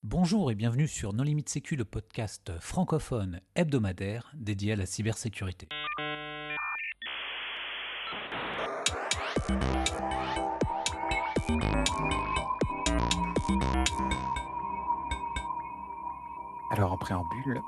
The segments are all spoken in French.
Bonjour et bienvenue sur No Limit Sécu, le podcast francophone hebdomadaire dédié à la cybersécurité. Alors en préambule,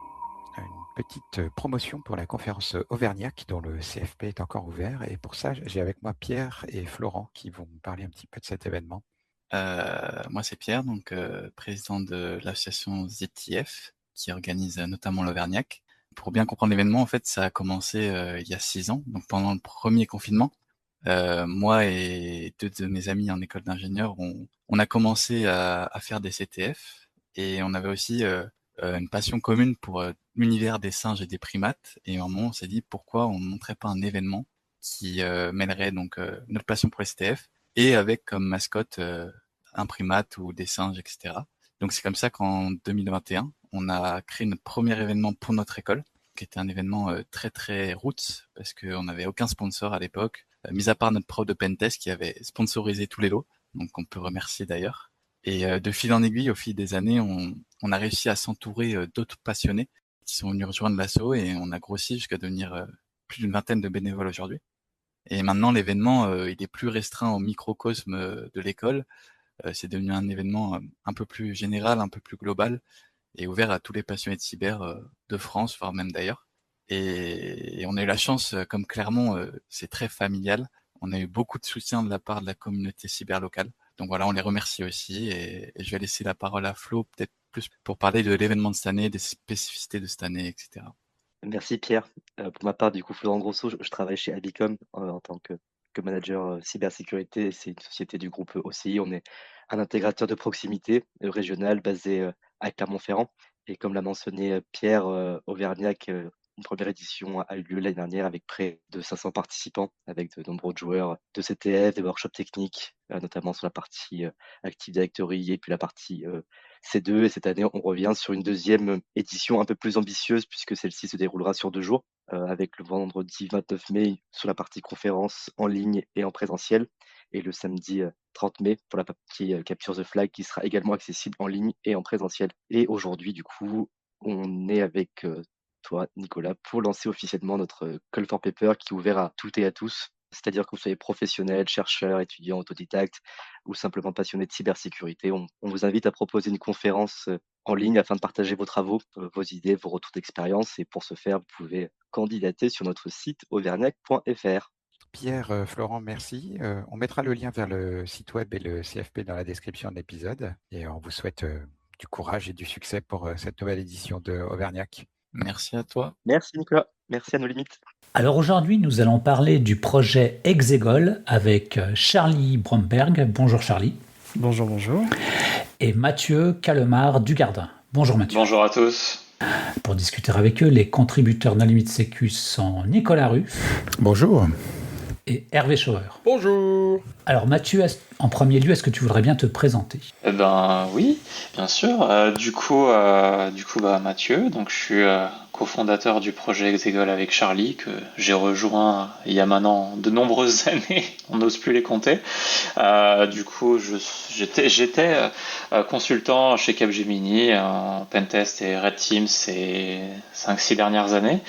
une petite promotion pour la conférence Auvergnac dont le CFP est encore ouvert. Et pour ça, j'ai avec moi Pierre et Florent qui vont me parler un petit peu de cet événement. Moi, c'est Pierre, donc président de l'association ZTF, qui organise notamment l'Auvergnac. Pour bien comprendre l'événement, en fait, ça a commencé il y a 6 ans, donc pendant le premier confinement. Moi et deux de mes amis en école d'ingénieur, on a commencé à faire des CTF, et on avait aussi une passion commune pour l'univers des singes et des primates. Et à un moment, on s'est dit pourquoi on ne montrait pas un événement qui mêlerait donc notre passion pour les CTF et avec comme mascotte un primate ou des singes, etc. Donc c'est comme ça qu'en 2021, on a créé notre premier événement pour notre école, qui était un événement très très roots, parce qu'on n'avait aucun sponsor à l'époque, mis à part notre prof de pentest qui avait sponsorisé tous les lots, donc on peut remercier d'ailleurs. Et de fil en aiguille, au fil des années, on a réussi à s'entourer d'autres passionnés qui sont venus rejoindre l'asso, et on a grossi jusqu'à devenir plus d'une vingtaine de bénévoles aujourd'hui. Et maintenant, l'événement, il est plus restreint au microcosme de l'école. C'est devenu un événement un peu plus général, un peu plus global, et ouvert à tous les passionnés de cyber de France, voire même d'ailleurs. Et on a eu la chance, comme Clermont, c'est très familial. On a eu beaucoup de soutien de la part de la communauté cyber locale. Donc voilà, on les remercie aussi. Et je vais laisser la parole à Flo, peut-être plus pour parler de l'événement de cette année, des spécificités de cette année, etc. Merci Pierre. Pour ma part, du coup, Florent Grosso, je travaille chez Abicom en tant que manager cybersécurité. C'est une société du groupe OCI. On est un intégrateur de proximité régional basé à Clermont-Ferrand. Et comme l'a mentionné Pierre, Auvergnac, une première édition a eu lieu l'année dernière avec près de 500 participants, avec de nombreux joueurs de CTF, des workshops techniques, notamment sur la partie Active Directory et puis la partie C2. Et cette année, on revient sur une deuxième édition un peu plus ambitieuse, puisque celle-ci se déroulera sur 2 jours, avec le vendredi 29 mai sur la partie conférence en ligne et en présentiel, et le samedi 30 mai pour la partie Capture the Flag, qui sera également accessible en ligne et en présentiel. Et aujourd'hui, du coup, on est avec toi, Nicolas, pour lancer officiellement notre Call for Paper, qui est ouvert à toutes et à tous. C'est-à-dire que vous soyez professionnel, chercheur, étudiant, autodidacte ou simplement passionné de cybersécurité, on vous invite à proposer une conférence en ligne afin de partager vos travaux, vos idées, vos retours d'expérience. Et pour ce faire, vous pouvez candidater sur notre site auvergnac.fr. Pierre, Florent, merci. On mettra le lien vers le site web et le CFP dans la description de l'épisode. Et on vous souhaite du courage et du succès pour cette nouvelle édition de Auvergnac. Merci à toi. Merci Nicolas, merci à nos limites. Alors aujourd'hui, nous allons parler du projet Exegol avec Charlie Bromberg. Bonjour Charlie. Bonjour, bonjour. Et Mathieu Calemard du Gardin. Bonjour Mathieu. Bonjour à tous. Pour discuter avec eux, les contributeurs No Limit Sécu sont Nicolas Ruff. Bonjour. Et Hervé Schauer. Bonjour. Alors Mathieu, en premier lieu, est-ce que tu voudrais bien te présenter ? Eh ben oui, bien sûr. Du coup, Mathieu, donc je suis cofondateur du projet Exegol avec Charlie, que j'ai rejoint il y a maintenant de nombreuses années, on n'ose plus les compter. Du coup, j'étais consultant chez Capgemini en Pentest et Red Team ces 5-6 dernières années.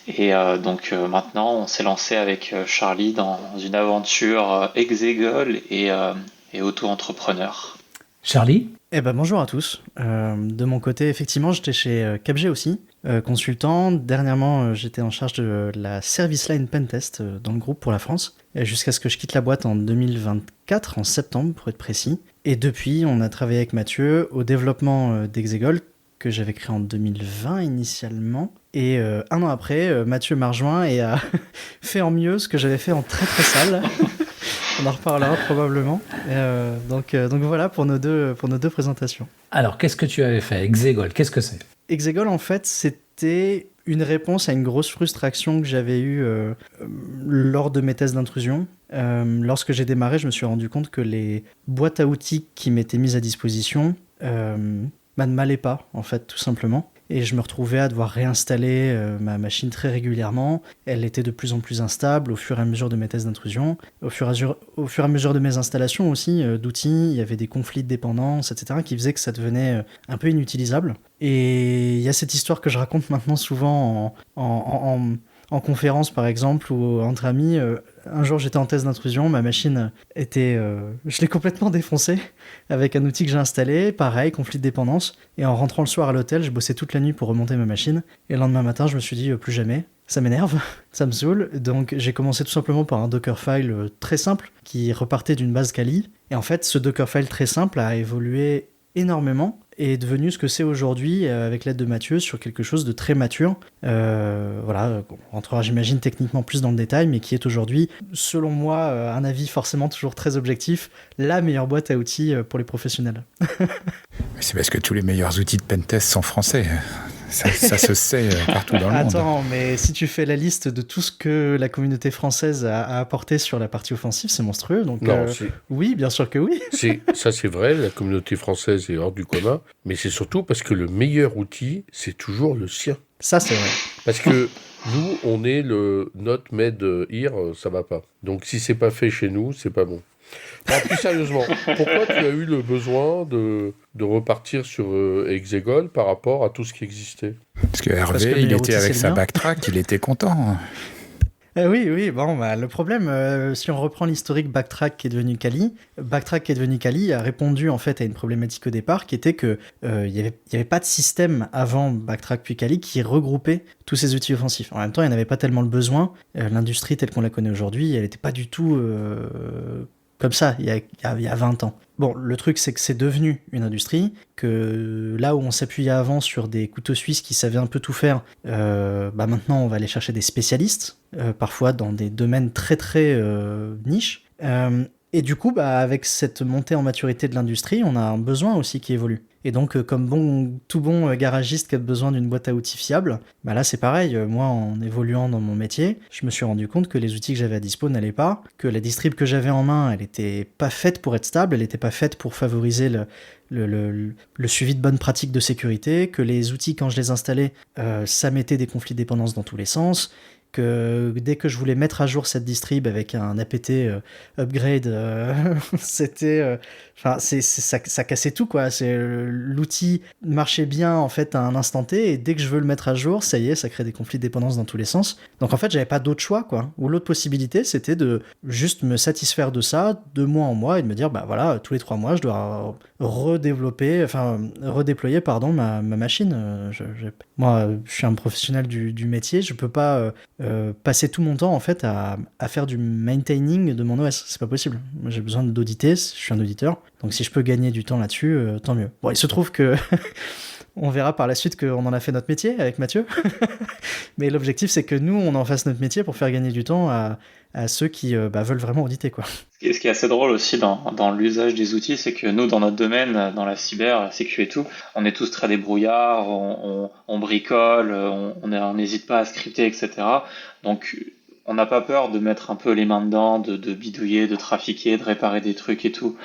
Et donc maintenant, on s'est lancé avec Charlie dans une aventure Exegol et auto-entrepreneur. Charlie ? Eh ben bonjour à tous. De mon côté, effectivement, j'étais chez Capg aussi, consultant. Dernièrement, j'étais en charge de la service line Pentest dans le groupe pour la France, jusqu'à ce que je quitte la boîte en 2024, en septembre pour être précis. Et depuis, on a travaillé avec Mathieu au développement d'Exegol, que j'avais créé en 2020 initialement. Et un an après, Mathieu m'a rejoint et a fait en mieux ce que j'avais fait en très très sale. On en reparlera probablement. Donc voilà pour nos deux présentations. Alors, qu'est-ce que tu avais fait ? Exegol, qu'est-ce que c'est ? Exegol, en fait, c'était une réponse à une grosse frustration que j'avais eue lors de mes tests d'intrusion. Lorsque j'ai démarré, je me suis rendu compte que les boîtes à outils qui m'étaient mises à disposition ne m'allaient pas, en fait, tout simplement. et je me retrouvais à devoir réinstaller ma machine très régulièrement. Elle était de plus en plus instable au fur et à mesure de mes tests d'intrusion, au fur et à mesure de mes installations aussi d'outils. Il y avait des conflits de dépendance, etc., qui faisaient que ça devenait un peu inutilisable. Et il y a cette histoire que je raconte maintenant souvent en conférence, par exemple, ou entre amis. Un jour, j'étais en test d'intrusion, ma machine était... je l'ai complètement défoncée avec un outil que j'ai installé, pareil, conflit de dépendance. Et en rentrant le soir à l'hôtel, je bossais toute la nuit pour remonter ma machine. Et le lendemain matin, je me suis dit, plus jamais. Ça m'énerve, ça me saoule. Donc j'ai commencé tout simplement par un Dockerfile très simple qui repartait d'une base Kali. Et en fait, ce Dockerfile très simple a évolué énormément et est devenu ce que c'est aujourd'hui avec l'aide de Mathieu sur quelque chose de très mature. Voilà, on rentrera j'imagine techniquement plus dans le détail, mais qui est aujourd'hui, selon moi, un avis forcément toujours très objectif, la meilleure boîte à outils pour les professionnels. C'est parce que tous les meilleurs outils de pentest sont français. Ça se sait partout dans le monde. Attends, mais si tu fais la liste de tout ce que la communauté française a apporté sur la partie offensive, c'est monstrueux. Donc, non, oui, bien sûr que oui. Ça, c'est vrai, la communauté française est hors du commun, mais c'est surtout parce que le meilleur outil, c'est toujours le sien. Ça, c'est vrai. Parce que nous, on est le not made here, ça va pas. Donc, si c'est pas fait chez nous, c'est pas bon. Alors, plus sérieusement, pourquoi tu as eu le besoin de repartir sur Exegol par rapport à tout ce qui existait ? Parce que Hervé, il était avec sa backtrack, il était content. Oui, bon, le problème, si on reprend l'historique Backtrack qui est devenu Kali a répondu en fait à une problématique au départ qui était que il y avait pas de système avant Backtrack puis Kali qui regroupait tous ces outils offensifs. En même temps, il n'y en avait pas tellement le besoin. L'industrie telle qu'on la connaît aujourd'hui, elle n'était pas du tout comme ça il y a 20 ans. Bon, le truc, c'est que c'est devenu une industrie, que là où on s'appuyait avant sur des couteaux suisses qui savaient un peu tout faire, maintenant on va aller chercher des spécialistes, parfois dans des domaines très très niches. Et du coup, avec cette montée en maturité de l'industrie, on a un besoin aussi qui évolue. Et donc, comme tout bon garagiste qui a besoin d'une boîte à outils fiable, là c'est pareil, moi en évoluant dans mon métier, je me suis rendu compte que les outils que j'avais à dispo n'allaient pas, que la distrib que j'avais en main, elle était pas faite pour être stable, elle était pas faite pour favoriser le suivi de bonnes pratiques de sécurité, que les outils quand je les installais, ça mettait des conflits de dépendance dans tous les sens, que dès que je voulais mettre à jour cette distrib avec un apt upgrade, c'était ça cassait tout quoi. L'outil marchait bien en fait à un instant T et dès que je veux le mettre à jour, ça y est, ça crée des conflits de dépendance dans tous les sens. Donc en fait, j'avais pas d'autre choix quoi. Ou l'autre possibilité, c'était de juste me satisfaire de ça de mois en mois et de me dire voilà, tous les 3 mois, je dois redéployer ma machine. Moi, je suis un professionnel du métier, je peux pas passer tout mon temps en fait à faire du maintaining de mon OS, c'est pas possible. Moi, j'ai besoin d'auditer, je suis un auditeur, donc si je peux gagner du temps là-dessus, tant mieux. Bon, il se trouve que on verra par la suite qu'on en a fait notre métier avec Mathieu, mais l'objectif c'est que nous on en fasse notre métier pour faire gagner du temps à ceux qui veulent vraiment auditer quoi. Ce qui est assez drôle aussi dans l'usage des outils, c'est que nous, dans notre domaine, dans la cyber, la sécu et tout, on est tous très débrouillards, on bricole, on n'hésite pas à scripter, etc. Donc, on n'a pas peur de mettre un peu les mains dedans, de bidouiller, de trafiquer, de réparer des trucs et tout.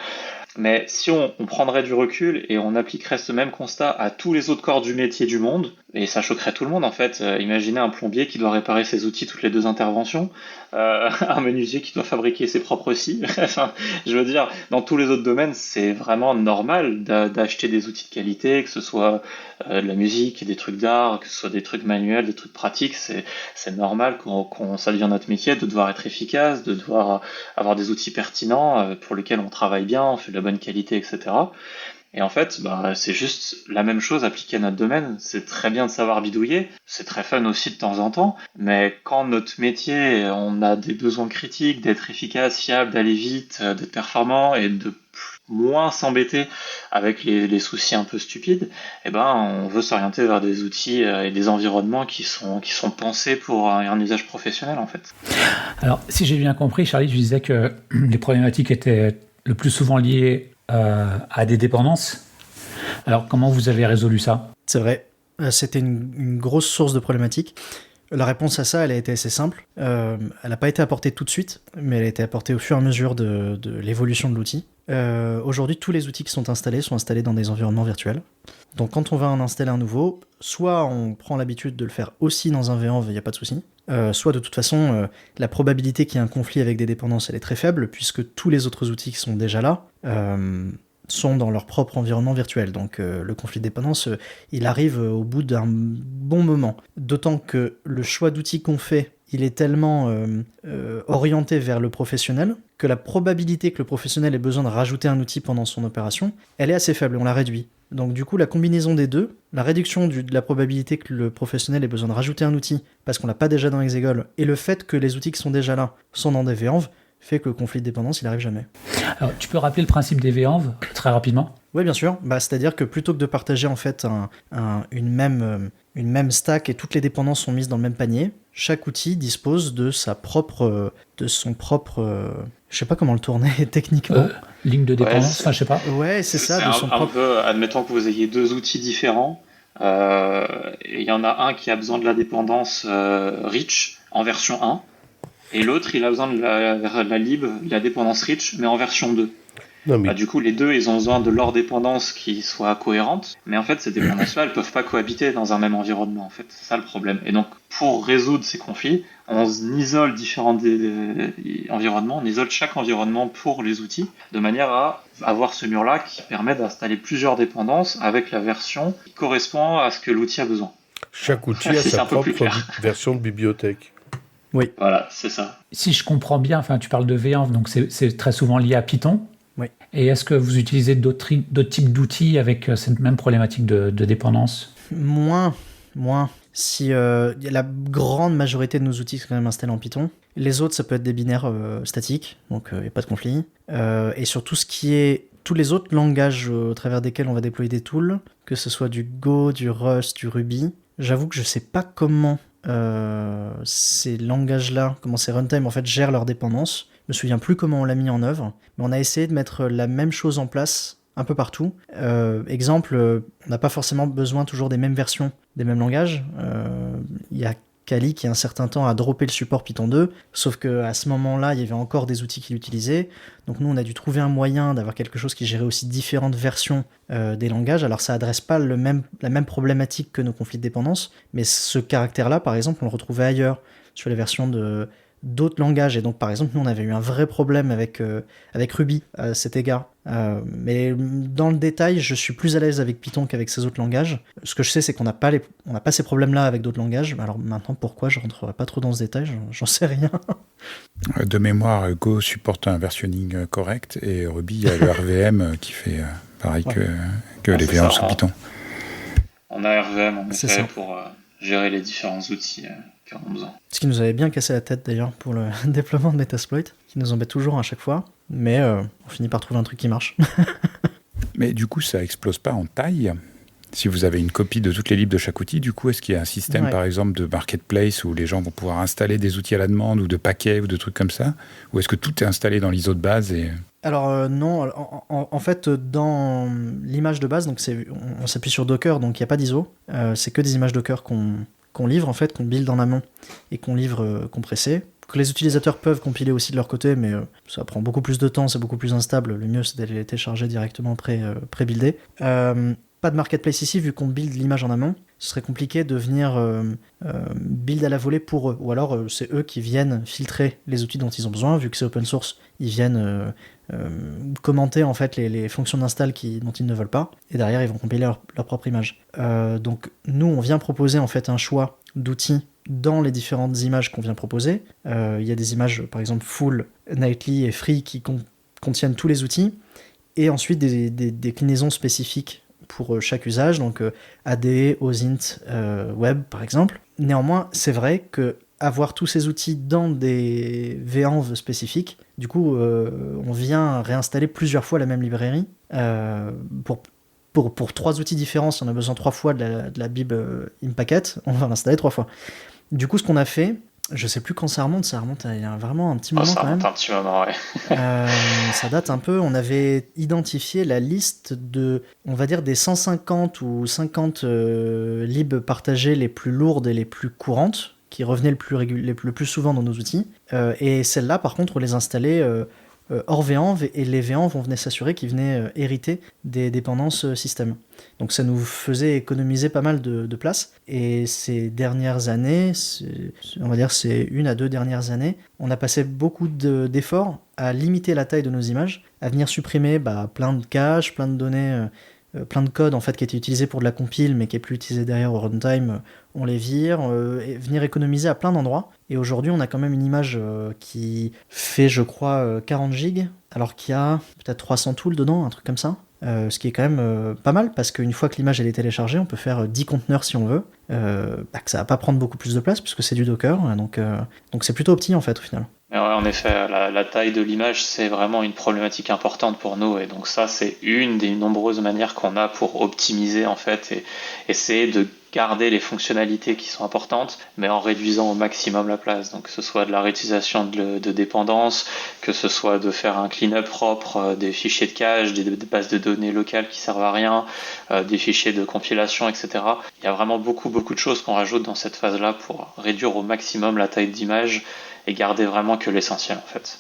Mais si on prendrait du recul et on appliquerait ce même constat à tous les autres corps du métier du monde, et ça choquerait tout le monde en fait. Imaginez un plombier qui doit réparer ses outils toutes les 2 interventions, un menuisier qui doit fabriquer ses propres scies. Enfin, je veux dire, dans tous les autres domaines, c'est vraiment normal d'acheter des outils de qualité, que ce soit de la musique, des trucs d'art, que ce soit des trucs manuels, des trucs pratiques. C'est normal ça devient notre métier de devoir être efficace, de devoir avoir des outils pertinents pour lesquels on travaille bien, on fait de la bonne qualité, etc. Et en fait, c'est juste la même chose appliquée à notre domaine. C'est très bien de savoir bidouiller, c'est très fun aussi de temps en temps, mais quand notre métier, on a des besoins critiques, d'être efficace, fiable, d'aller vite, d'être performant et de moins s'embêter avec les soucis un peu stupides, on veut s'orienter vers des outils et des environnements qui sont pensés pour un usage professionnel en fait. Alors, si j'ai bien compris, Charlie, tu disais que les problématiques étaient le plus souvent liées à des dépendances. Alors, comment vous avez résolu ça ? C'est vrai, c'était une grosse source de problématiques. La réponse à ça, elle a été assez simple. Elle n'a pas été apportée tout de suite, mais elle a été apportée au fur et à mesure de l'évolution de l'outil. Aujourd'hui, tous les outils qui sont installés dans des environnements virtuels. Donc quand on va en installer un nouveau, soit on prend l'habitude de le faire aussi dans un VEnv, il n'y a pas de souci, soit de toute façon, la probabilité qu'il y ait un conflit avec des dépendances, elle est très faible, puisque tous les autres outils qui sont déjà là sont dans leur propre environnement virtuel. Donc le conflit de dépendance, il arrive au bout d'un bon moment. D'autant que le choix d'outils qu'on fait, il est tellement orienté vers le professionnel que la probabilité que le professionnel ait besoin de rajouter un outil pendant son opération, elle est assez faible, on la réduit. Donc du coup, la combinaison des deux, la réduction de la probabilité que le professionnel ait besoin de rajouter un outil parce qu'on l'a pas déjà dans Exegol, et le fait que les outils qui sont déjà là sont dans des VEnv, fait que le conflit de dépendance, il arrive jamais. Alors, tu peux rappeler le principe des VEnv très rapidement? Oui, bien sûr. C'est-à-dire que plutôt que de partager en fait une même stack et toutes les dépendances sont mises dans le même panier, chaque outil dispose de son propre, je sais pas comment le tourner techniquement. Ligne de dépendance, je sais pas. Ouais, c'est ça. C'est un peu, admettons que vous ayez deux outils différents, et il y en a un qui a besoin de la dépendance Rich en version 1, et l'autre il a besoin de la lib, la dépendance Rich, mais en version 2. Non, mais Du coup, les deux, ils ont besoin de leur dépendance qui soit cohérente, mais en fait, ces dépendances-là, elles peuvent pas cohabiter dans un même environnement, en fait. C'est ça le problème. Et donc, pour résoudre ces conflits, on isole différents environnements, on isole chaque environnement pour les outils, de manière à avoir ce mur-là qui permet d'installer plusieurs dépendances avec la version qui correspond à ce que l'outil a besoin. chaque outil a C'est sa un peu plus propre clair. version de bibliothèque. Voilà, c'est ça. Si je comprends bien, tu parles de VEnv, donc c'est très souvent lié à Python. Oui. Et est-ce que vous utilisez d'autres types d'outils avec cette même problématique de dépendance? Moins. Si la grande majorité de nos outils sont quand même installés en Python. Les autres, ça peut être des binaires statiques, donc il n'y a pas de conflit. Et sur tout ce qui est tous les autres langages au travers desquels on va déployer des tools, que ce soit du Go, du Rust, du Ruby, j'avoue que je sais pas comment ces langages-là, comment ces runtime en fait gèrent leurs dépendances. Je me souviens plus comment on l'a mis en œuvre, mais on a essayé de mettre la même chose en place un peu partout. Exemple, on n'a pas forcément besoin toujours des mêmes versions, des mêmes langages. Il y a Kali qui, un certain temps, a droppé le support Python 2, sauf qu'à ce moment-là, il y avait encore des outils qui l'utilisaient. Donc nous, on a dû trouver un moyen d'avoir quelque chose qui gérait aussi différentes versions des langages. Alors ça adresse pas la même problématique que nos conflits de dépendance, mais ce caractère-là, par exemple, on le retrouvait ailleurs, sur les versions d'autres langages. Et donc, par exemple, nous, on avait eu un vrai problème avec Ruby à cet égard. Mais dans le détail, je suis plus à l'aise avec Python qu'avec ces autres langages. Ce que je sais, c'est qu'on n'a pas ces problèmes-là avec d'autres langages. Alors maintenant, pourquoi? Je rentrerai pas trop dans ce détail, j'en sais rien. De mémoire, Go supporte un versionning correct et Ruby a le RVM qui fait pareil que les VEnv sur Python. On a RVM en C'est effet ça. pour gérer les différents outils qui en ont besoin. Ce qui nous avait bien cassé la tête d'ailleurs pour le déploiement de Metasploit, qui nous embête toujours à chaque fois. Mais on finit par trouver un truc qui marche. Mais du coup, ça explose pas en taille. Si vous avez une copie de toutes les libres de chaque outil, du coup, est-ce qu'il y a un système, Ouais. par exemple, de marketplace où les gens vont pouvoir installer des outils à la demande ou de paquets ou de trucs comme ça? Ou est-ce que tout est installé dans l'ISO de base et... Alors non, en fait, dans l'image de base, donc on s'appuie sur Docker, donc il n'y a pas d'ISO. C'est que des images Docker qu'on livre, en fait, qu'on build en amont et qu'on livre compressées. Que les utilisateurs peuvent compiler aussi de leur côté, mais ça prend beaucoup plus de temps, c'est beaucoup plus instable. Le mieux, c'est d'aller les télécharger directement pré-buildé. Pas de marketplace ici, vu qu'on build l'image en amont. Ce serait compliqué de venir build à la volée pour eux. Ou alors, c'est eux qui viennent filtrer les outils dont ils ont besoin. Vu que c'est open source, ils viennent commenter en fait les fonctions d'install dont ils ne veulent pas. Et derrière, ils vont compiler leur propre image. Donc, nous, on vient proposer en fait un choix d'outils dans les différentes images qu'on vient proposer. Il y a des images, par exemple, full, nightly et free qui contiennent tous les outils. Et ensuite, des déclinaisons spécifiques pour chaque usage, donc AD, OSINT, Web par exemple. Néanmoins, c'est vrai que avoir tous ces outils dans des VEnv spécifiques, du coup, on vient réinstaller plusieurs fois la même librairie. Pour 3 outils différents, si on a besoin 3 fois de la bib Impacket, on va l'installer 3 fois. Du coup, ce qu'on a fait, je sais plus quand ça remonte il y a vraiment un petit moment Ça quand même. remonte un petit moment, ouais. Ça date un peu, on avait identifié la liste on va dire des 150 ou 50 libs partagées les plus lourdes et les plus courantes, qui revenaient le plus souvent dans nos outils. Et celles-là, par contre, on les installait hors VANV, et les VANV, on venait s'assurer qu'ils venaient hériter des dépendances système. Donc ça nous faisait économiser pas mal de place. Et ces dernières années, on va dire ces 1 à 2 dernières années, on a passé beaucoup d'efforts à limiter la taille de nos images, à venir supprimer plein de caches, plein de données, plein de code en fait qui était utilisé pour de la compile mais qui est plus utilisé derrière au runtime, on les vire, et venir économiser à plein d'endroits. Et aujourd'hui on a quand même une image qui fait je crois 40 gigs, alors qu'il y a peut-être 300 tools dedans, un truc comme ça. Ce qui est quand même pas mal, parce qu'une fois que l'image elle est téléchargée, on peut faire 10 conteneurs si on veut, que ça va pas prendre beaucoup plus de place puisque c'est du Docker, donc c'est plutôt petit en fait au final. Ouais, en effet, la taille de l'image, c'est vraiment une problématique importante pour nous, et donc ça, c'est une des nombreuses manières qu'on a pour optimiser en fait et essayer de garder les fonctionnalités qui sont importantes, mais en réduisant au maximum la place. Donc que ce soit de la réutilisation de dépendances, que ce soit de faire un clean-up propre des fichiers de cache, des bases de données locales qui servent à rien, des fichiers de compilation, etc. Il y a vraiment beaucoup de choses qu'on rajoute dans cette phase-là pour réduire au maximum la taille d'image et garder vraiment que l'essentiel en fait.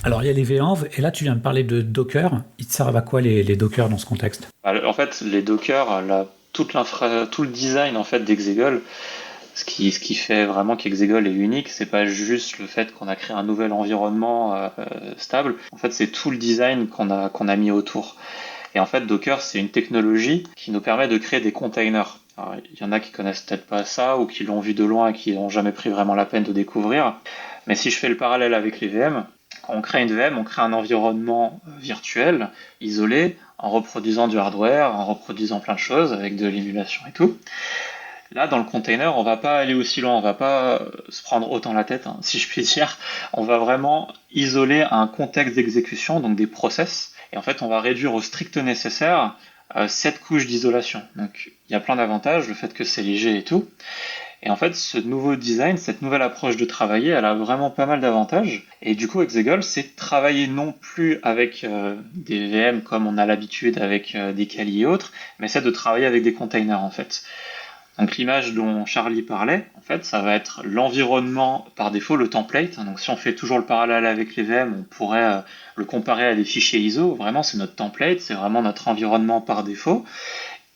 Alors il y a les VANV, et là tu viens de parler de Docker. Ils te servent à quoi les Docker dans ce contexte? En fait, les Docker, tout le design en fait d'Exegol, ce qui fait vraiment qu'Exegol est unique, c'est pas juste le fait qu'on a créé un nouvel environnement stable. En fait, c'est tout le design qu'on a mis autour. Et en fait, Docker, c'est une technologie qui nous permet de créer des containers. Alors, il y en a qui connaissent peut-être pas ça, ou qui l'ont vu de loin et qui n'ont jamais pris vraiment la peine de découvrir. Mais si je fais le parallèle avec les VM, quand on crée une VM, on crée un environnement virtuel, isolé, en reproduisant du hardware, en reproduisant plein de choses, avec de l'émulation et tout. Là, dans le container, on va pas aller aussi loin, on va pas se prendre autant la tête, si je puis dire. On va vraiment isoler un contexte d'exécution, donc des process, et en fait, on va réduire au strict nécessaire 7 couches d'isolation. Donc, il y a plein d'avantages, le fait que c'est léger et tout. Et en fait, ce nouveau design, cette nouvelle approche de travailler, elle a vraiment pas mal d'avantages. Et du coup, Exegol, c'est travailler non plus avec des VM comme on a l'habitude avec des Kali et autres, mais c'est de travailler avec des containers en fait. Donc l'image dont Charlie parlait, en fait, ça va être l'environnement par défaut, le template. Donc si on fait toujours le parallèle avec les VM, on pourrait le comparer à des fichiers ISO. Vraiment, c'est notre template, c'est vraiment notre environnement par défaut.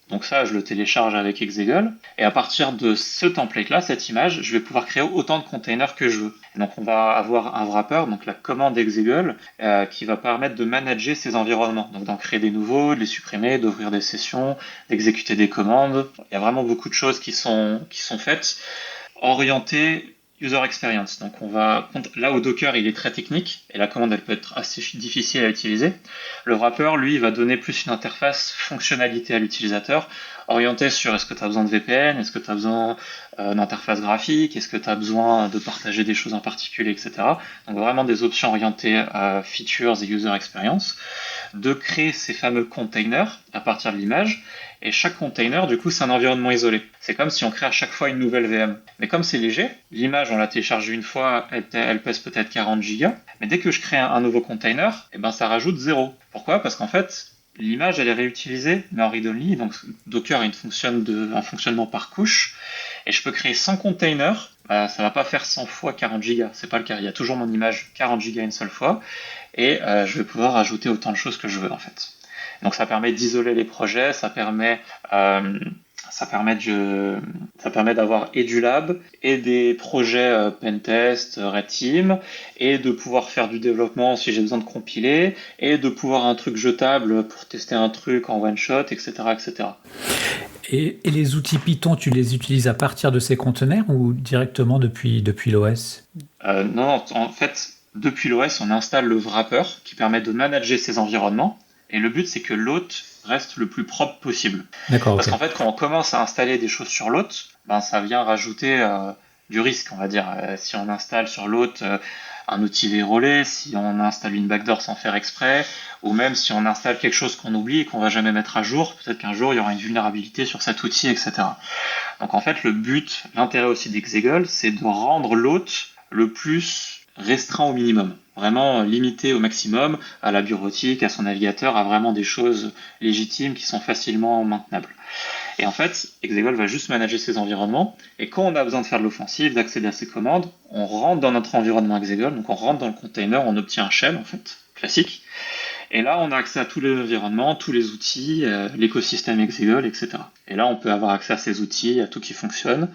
Donc ça, je le télécharge avec Exegol. Et à partir de ce template-là, cette image, je vais pouvoir créer autant de containers que je veux. Et donc on va avoir un wrapper, donc la commande Exegol, qui va permettre de manager ces environnements. Donc d'en créer des nouveaux, de les supprimer, d'ouvrir des sessions, d'exécuter des commandes. Il y a vraiment beaucoup de choses qui sont faites, orientées user experience. Donc là où Docker il est très technique et la commande elle peut être assez difficile à utiliser. Le wrapper lui il va donner plus une interface fonctionnalité à l'utilisateur, orientée sur est-ce que tu as besoin de VPN, est-ce que tu as besoin d'interface graphique, est-ce que tu as besoin de partager des choses en particulier, etc. Donc vraiment des options orientées à features et user experience, de créer ces fameux containers à partir de l'image. Et chaque container, du coup, c'est un environnement isolé. C'est comme si on crée à chaque fois une nouvelle VM. Mais comme c'est léger, l'image, on l'a téléchargée une fois, elle pèse peut-être 40 gigas. Mais dès que je crée un nouveau container, ça rajoute 0. Pourquoi ? Parce qu'en fait, l'image, elle est réutilisée, mais en read-only. Donc, Docker a un fonctionnement par couche. Et je peux créer 100 containers. Ça va pas faire 100 fois 40 gigas. C'est pas le cas. Il y a toujours mon image 40 gigas une seule fois. Et je vais pouvoir ajouter autant de choses que je veux, en fait. Donc ça permet d'isoler les projets, ça permet d'avoir et du lab et des projets pentest, red team, et de pouvoir faire du développement si j'ai besoin de compiler, et de pouvoir un truc jetable pour tester un truc en one shot, etc., etc. Et les outils Python, tu les utilises à partir de ces conteneurs ou directement depuis l'OS ? Non, en fait, depuis l'OS, on installe le wrapper qui permet de manager ces environnements. Et le but, c'est que l'hôte reste le plus propre possible. D'accord. Parce qu'en fait, quand on commence à installer des choses sur l'hôte, ça vient rajouter du risque, on va dire. Si on installe sur l'hôte un outil vérolé, si on installe une backdoor sans faire exprès, ou même si on installe quelque chose qu'on oublie et qu'on va jamais mettre à jour, peut-être qu'un jour, il y aura une vulnérabilité sur cet outil, etc. Donc en fait, l'intérêt aussi d'Exegol, c'est de rendre l'hôte le plus restreint au minimum, vraiment limité au maximum à la bureautique, à son navigateur, à vraiment des choses légitimes qui sont facilement maintenables. Et en fait, Exegol va juste manager ces environnements. Et quand on a besoin de faire de l'offensive, d'accéder à ces commandes, on rentre dans notre environnement Exegol, donc on rentre dans le container, on obtient un shell en fait, classique. Et là, on a accès à tous les environnements, tous les outils, l'écosystème Exegol, etc. Et là, on peut avoir accès à ces outils, à tout qui fonctionne,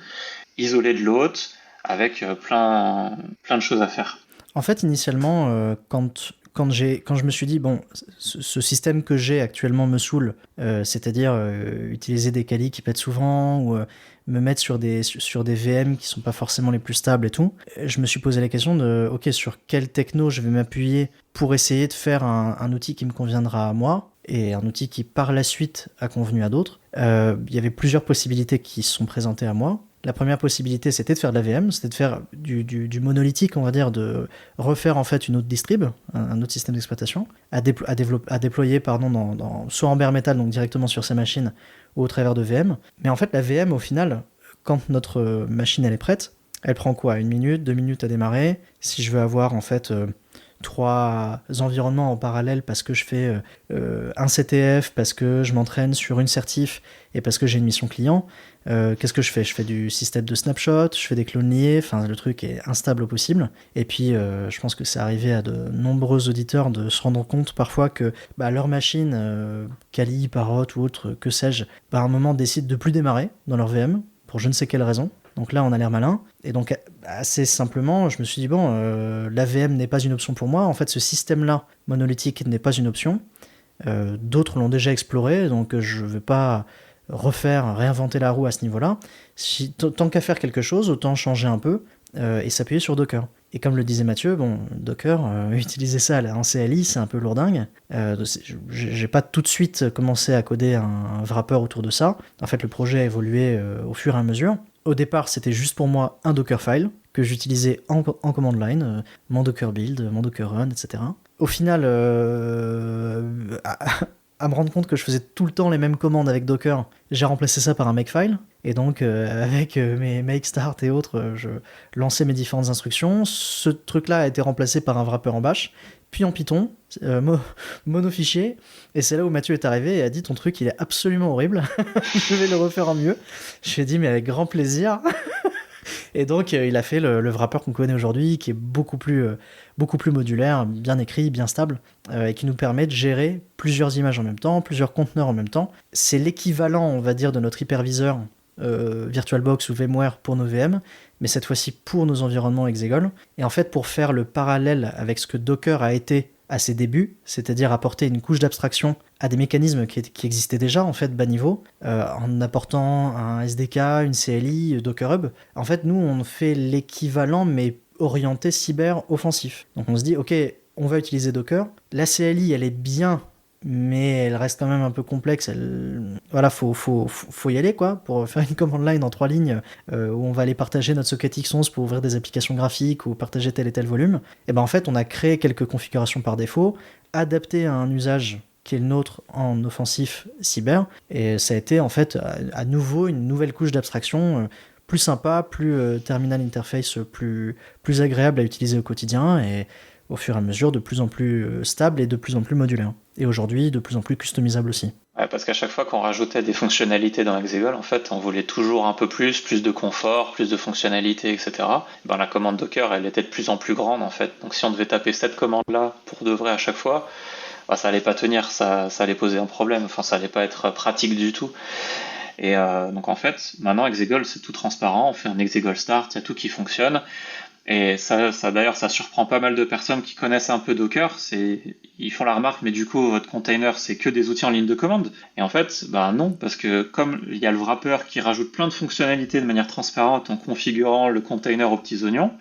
isolé de l'autre, avec plein de choses à faire. En fait, initialement, quand je me suis dit, bon, ce système que j'ai actuellement me saoule, c'est-à-dire utiliser des qualis qui pètent souvent, ou me mettre sur des VM qui sont pas forcément les plus stables et tout, je me suis posé la question de, ok, sur quel techno je vais m'appuyer pour essayer de faire un outil qui me conviendra à moi, et un outil qui par la suite a convenu à d'autres. Il y avait plusieurs possibilités qui se sont présentées à moi. La première possibilité, c'était de faire de la VM, c'était de faire du monolithique, on va dire, de refaire en fait une autre distrib, un autre système d'exploitation, à déployer soit en bare metal, donc directement sur sa machine, ou au travers de VM. Mais en fait, la VM, au final, quand notre machine elle est prête, elle prend quoi ? 1 minute, 2 minutes à démarrer. Si je veux avoir en fait 3 environnements en parallèle parce que je fais un CTF, parce que je m'entraîne sur une certif et parce que j'ai une mission client, qu'est-ce que je fais ? Je fais du système de snapshot, je fais des clones liés, enfin le truc est instable au possible. Et puis je pense que c'est arrivé à de nombreux auditeurs de se rendre compte parfois que leur machine, Kali, Parrot ou autre, que sais-je, à un moment décide de plus démarrer dans leur VM pour je ne sais quelle raison. Donc là, on a l'air malin. Et donc, assez simplement, je me suis dit, la VM n'est pas une option pour moi. En fait, ce système-là, monolithique, n'est pas une option. D'autres l'ont déjà exploré, donc je ne vais pas réinventer la roue à ce niveau-là. Tant qu'à faire quelque chose, autant changer un peu et s'appuyer sur Docker. Et comme le disait Mathieu, Docker, utiliser ça en CLI, c'est un peu lourdingue. J'ai pas tout de suite commencé à coder un wrapper autour de ça. En fait, le projet a évolué au fur et à mesure. Au départ, c'était juste pour moi un Dockerfile que j'utilisais en command line, mon Docker build, mon Docker run, etc. Au final, à me rendre compte que je faisais tout le temps les mêmes commandes avec Docker, j'ai remplacé ça par un makefile. Et donc, avec mes make start et autres, je lançais mes différentes instructions. Ce truc-là a été remplacé par un wrapper en bash, puis en Python, monofichier. Et c'est là où Mathieu est arrivé et a dit, ton truc, il est absolument horrible. Je vais le refaire en mieux. Je lui ai dit, mais avec grand plaisir. Et donc, il a fait le wrapper qu'on connaît aujourd'hui, qui est beaucoup plus modulaire, bien écrit, bien stable, et qui nous permet de gérer plusieurs images en même temps, plusieurs conteneurs en même temps. C'est l'équivalent, on va dire, de notre hyperviseur VirtualBox ou VMware pour nos VM, mais cette fois-ci pour nos environnements Exegol. Et en fait, pour faire le parallèle avec ce que Docker a été à ses débuts, c'est-à-dire apporter une couche d'abstraction à des mécanismes qui existaient déjà en fait bas niveau, en apportant un SDK, une CLI, Docker Hub. En fait, nous, on fait l'équivalent, mais orienté cyber-offensif. Donc on se dit, ok, on va utiliser Docker. La CLI, elle est bien, mais elle reste quand même un peu complexe. Voilà, faut y aller, quoi, pour faire une command line en 3 lignes où on va aller partager notre socket X11 pour ouvrir des applications graphiques ou partager tel et tel volume. Et en fait, on a créé quelques configurations par défaut, adapté à un usage qui est le nôtre en offensif cyber, et ça a été en fait à nouveau une nouvelle couche d'abstraction plus sympa, plus terminal interface, plus agréable à utiliser au quotidien, et au fur et à mesure de plus en plus stable et de plus en plus modulaire. Et aujourd'hui, de plus en plus customisable aussi. Ouais, parce qu'à chaque fois qu'on rajoutait des fonctionnalités dans Exegol, en fait, on voulait toujours un peu plus de confort, plus de fonctionnalités, etc. La commande Docker, elle était de plus en plus grande, en fait. Donc si on devait taper cette commande-là pour de vrai à chaque fois, ça allait pas tenir, ça allait poser un problème, enfin ça allait pas être pratique du tout. Et donc en fait, maintenant Exegol c'est tout transparent, on fait un Exegol Start, il y a tout qui fonctionne. Et ça d'ailleurs, ça surprend pas mal de personnes qui connaissent un peu Docker. Ils font la remarque, mais du coup, votre container, c'est que des outils en ligne de commande. Et en fait, non, parce que comme il y a le wrapper qui rajoute plein de fonctionnalités de manière transparente en configurant le container aux petits oignons,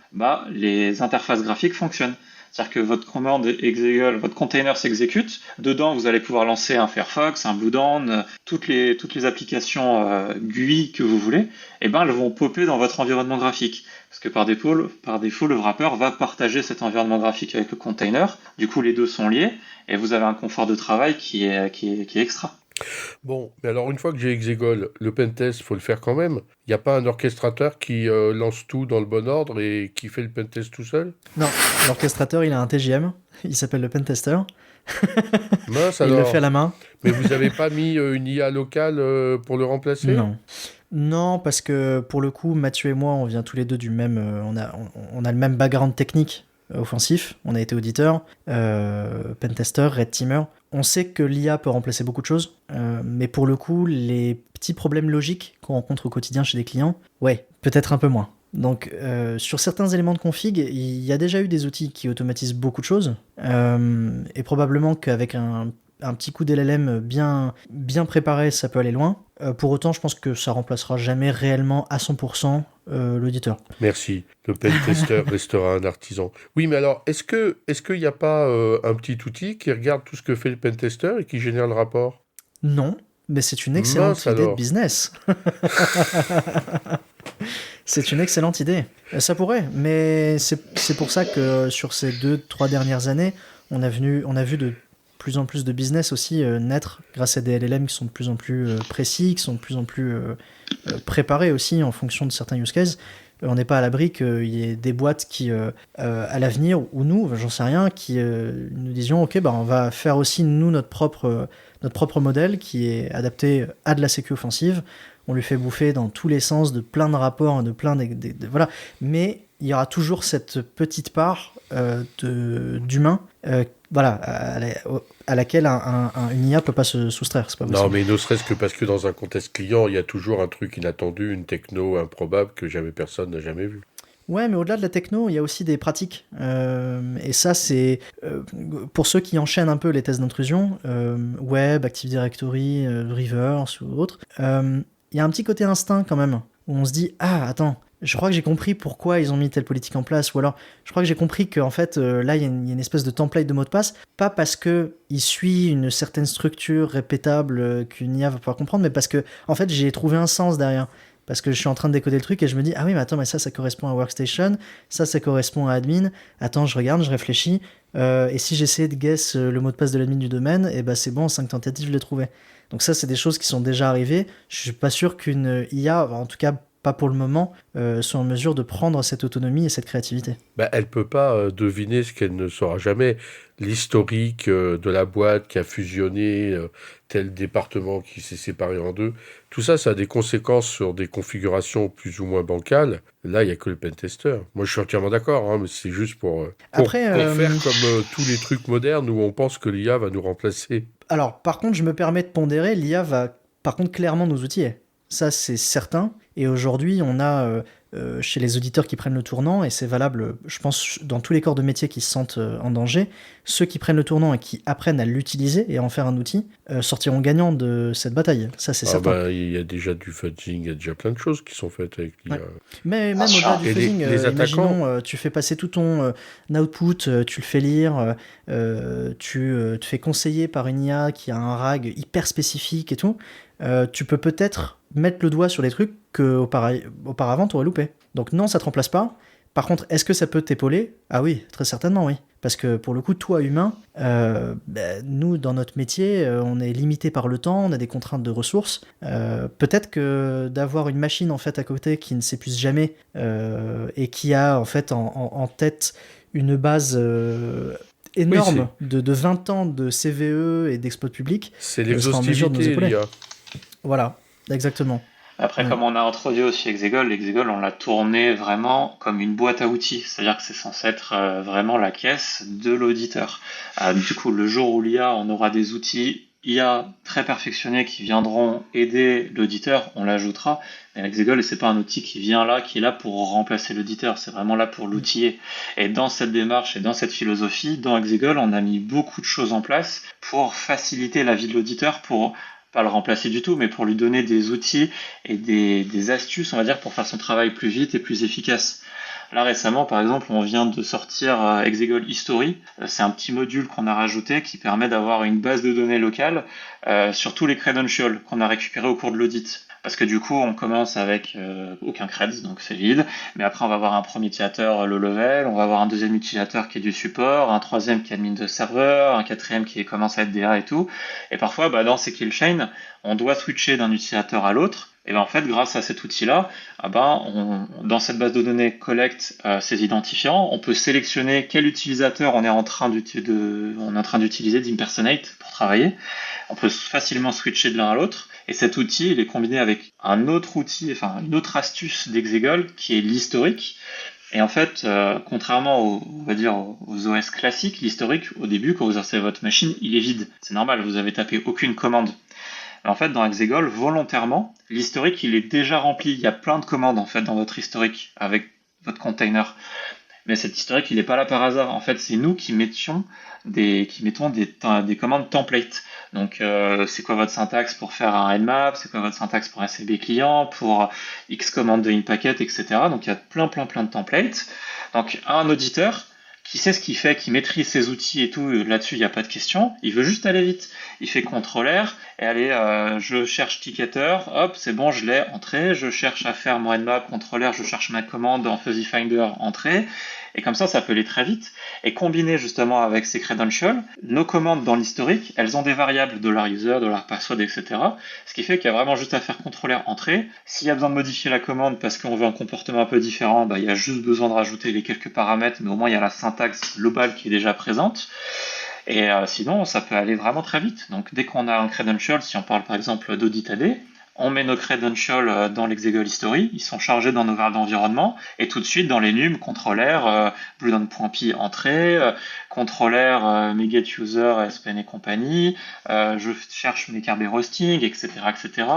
les interfaces graphiques fonctionnent. C'est-à-dire que votre commande Exegol, votre container s'exécute. Dedans, vous allez pouvoir lancer un Firefox, un Bluedown, toutes les applications GUI que vous voulez. Elles vont popper dans votre environnement graphique. Parce que par défaut, le wrapper va partager cet environnement graphique avec le container. Du coup, les deux sont liés et vous avez un confort de travail qui est extra. Bon, mais alors une fois que j'ai Exegol, le pentest, il faut le faire quand même. Il n'y a pas un orchestrateur qui lance tout dans le bon ordre et qui fait le pentest tout seul ? Non, l'orchestrateur, il a un TGM, il s'appelle le pentester. Mince Il le alors. fait à la main. Mais vous n'avez pas mis une IA locale pour le remplacer? Non. Non, parce que pour le coup, Mathieu et moi, on vient tous les deux du même. On a le même background technique offensif. On a été auditeur, pentester, red teamer. On sait que l'IA peut remplacer beaucoup de choses, mais pour le coup, les petits problèmes logiques qu'on rencontre au quotidien chez des clients, ouais, peut-être un peu moins. Donc, sur certains éléments de config, il y a déjà eu des outils qui automatisent beaucoup de choses, et probablement qu'avec un petit coup d'LLM bien préparé, ça peut aller loin. Pour autant, je pense que ça remplacera jamais réellement à 100% l'auditeur. Merci. Le pentester restera un artisan. Oui, mais alors, est-ce qu'il n'y a pas un petit outil qui regarde tout ce que fait le pentester et qui génère le rapport? Non, mais c'est une excellente Mince idée de alors. business. C'est une excellente idée. Ça pourrait, mais c'est pour ça que sur ces 2-3 dernières années, on a vu de plus en plus de business aussi naître grâce à des LLM qui sont de plus en plus précis, qui sont de plus en plus préparés aussi en fonction de certains use cases. On n'est pas à l'abri qu'il y ait des boîtes qui, à l'avenir, ou nous, j'en sais rien, qui nous disions, ok, bah, on va faire aussi nous notre propre modèle qui est adapté à de la sécu offensive. On lui fait bouffer dans tous les sens de plein de rapports, de plein voilà. Mais il y aura toujours cette petite part d'humain, voilà, à laquelle une IA peut pas se soustraire. C'est pas possible. Non, mais ne serait-ce que parce que dans un contexte client, il y a toujours un truc inattendu, une techno improbable que jamais personne n'a jamais vu. Ouais, mais au-delà de la techno, il y a aussi des pratiques. Et ça, c'est pour ceux qui enchaînent un peu les tests d'intrusion, web, Active Directory, reverse ou autre. Il y a un petit côté instinct quand même, où on se dit, ah, attends, je crois que j'ai compris pourquoi ils ont mis telle politique en place, ou alors je crois que j'ai compris qu'en fait, là, il y a une espèce de template de mot de passe, pas parce qu'il suit une certaine structure répétable qu'une IA va pouvoir comprendre, mais parce que, en fait, j'ai trouvé un sens derrière. Parce que je suis en train de décoder le truc et je me dis, ah oui, mais attends, mais ça correspond à Workstation, ça correspond à Admin, attends, je regarde, je réfléchis, et si j'essayais de guess le mot de passe de l'admin du domaine, et ben c'est bon, en 5 tentatives, je l'ai trouvé. Donc ça, c'est des choses qui sont déjà arrivées. Je suis pas sûr qu'une IA, en tout cas pas pour le moment, soit en mesure de prendre cette autonomie et cette créativité. Bah, elle peut pas deviner ce qu'elle ne saura jamais. L'historique de la boîte qui a fusionné tel département qui s'est séparé en deux. Tout ça, ça a des conséquences sur des configurations plus ou moins bancales. Là, il n'y a que le pentester. Moi, je suis entièrement d'accord, hein, mais c'est juste pour faire comme tous les trucs modernes où on pense que l'IA va nous remplacer. Alors, par contre, je me permets de pondérer, l'IA va par contre clairement nous outiller. Ça, c'est certain. Et aujourd'hui, on a chez les auditeurs qui prennent le tournant, et c'est valable, je pense, dans tous les corps de métier qui se sentent en danger, ceux qui prennent le tournant et qui apprennent à l'utiliser et à en faire un outil sortiront gagnants de cette bataille. Ça, c'est certain. Bah, il y a déjà du fudging, il y a déjà plein de choses qui sont faites avec l'IA. Ouais. Mais même au-delà du fudging, imaginons, tu fais passer tout ton output, tu le fais lire, tu te fais conseiller par une IA qui a un RAG hyper spécifique et tout. Tu peux peut-être mettre le doigt sur des trucs qu'auparavant tu aurais loupé. Donc non, ça te remplace pas. Par contre, est-ce que ça peut t'épauler ? Ah oui, très certainement oui. Parce que pour le coup, toi humain, nous dans notre métier, on est limité par le temps, on a des contraintes de ressources. Peut-être que d'avoir une machine en fait à côté qui ne s'épuise jamais et qui a en fait en tête une base énorme de 20 ans de CVE et d'exploit public. C'est l'exhaustivité, l'IA. Voilà, exactement. Après, comme on a introduit aussi Exegol, on l'a tourné vraiment comme une boîte à outils. C'est-à-dire que c'est censé être vraiment la caisse de l'auditeur. Du coup, le jour où l'IA, on aura des outils IA très perfectionnés qui viendront aider l'auditeur, on l'ajoutera. Mais Exegol, c'est pas un outil qui est là pour remplacer l'auditeur. C'est vraiment là pour l'outiller. Et dans cette démarche et dans cette philosophie, dans Exegol, on a mis beaucoup de choses en place pour faciliter la vie de l'auditeur, pour pas le remplacer du tout, mais pour lui donner des outils et des astuces, on va dire, pour faire son travail plus vite et plus efficace. Là, récemment, par exemple, on vient de sortir Exegol History. C'est un petit module qu'on a rajouté qui permet d'avoir une base de données locale sur tous les credentials qu'on a récupérés au cours de l'audit. Parce que du coup, on commence avec aucun creds, donc c'est vide. Mais après, on va avoir un premier utilisateur low level, on va avoir un deuxième utilisateur qui est du support, un troisième qui est admin de serveur, un quatrième qui commence à être DA et tout. Et parfois, dans ces kill chains, on doit switcher d'un utilisateur à l'autre. Et ben en fait, grâce à cet outil-là, dans cette base de données collecte ces identifiants, on peut sélectionner quel utilisateur on est en train d'utiliser d'impersonate pour travailler. On peut facilement switcher de l'un à l'autre. Et cet outil, il est combiné avec un autre outil, enfin une autre astuce d'Exegol qui est l'historique. Et en fait, contrairement aux OS classiques, l'historique, au début, quand vous installez votre machine, il est vide. C'est normal, vous avez tapé aucune commande. En fait, dans Exegol, volontairement, l'historique, il est déjà rempli. Il y a plein de commandes, en fait, dans votre historique avec votre container. Mais cet historique, il n'est pas là par hasard. En fait, c'est nous qui mettons des commandes template. Donc, c'est quoi votre syntaxe pour faire un Nmap? C'est quoi votre syntaxe pour un CB client? Pour X commande de inpacket, etc. Donc, il y a plein de templates. Donc, un auditeur qui sait ce qu'il fait, qui maîtrise ses outils et tout, là-dessus, il n'y a pas de question. Il veut juste aller vite. Il fait CTRL-R et allez, je cherche ticketer, hop, c'est bon, je l'ai, entré. Je cherche à faire mon Nmap, CTRL-R, je cherche ma commande en Fuzzy Finder, entrée. Et comme ça peut aller très vite. Et combiné justement avec ces credentials, nos commandes dans l'historique, elles ont des variables $user, $password, etc. Ce qui fait qu'il y a vraiment juste à faire CTRL-R, entrée. S'il y a besoin de modifier la commande parce qu'on veut un comportement un peu différent, il y a juste besoin de rajouter les quelques paramètres, mais au moins il y a la syntaxe globale qui est déjà présente. Et sinon, ça peut aller vraiment très vite. Donc dès qu'on a un credential, si on parle par exemple d'AuditAD, on met nos credentials dans l'Exegol History, ils sont chargés dans nos variables d'environnement, et tout de suite dans les nums, CTRL-R, bluedown.py entrée, CTRL-R, mes get-user, SPN et compagnie, je cherche mes Kerberos-roasting, etc., etc.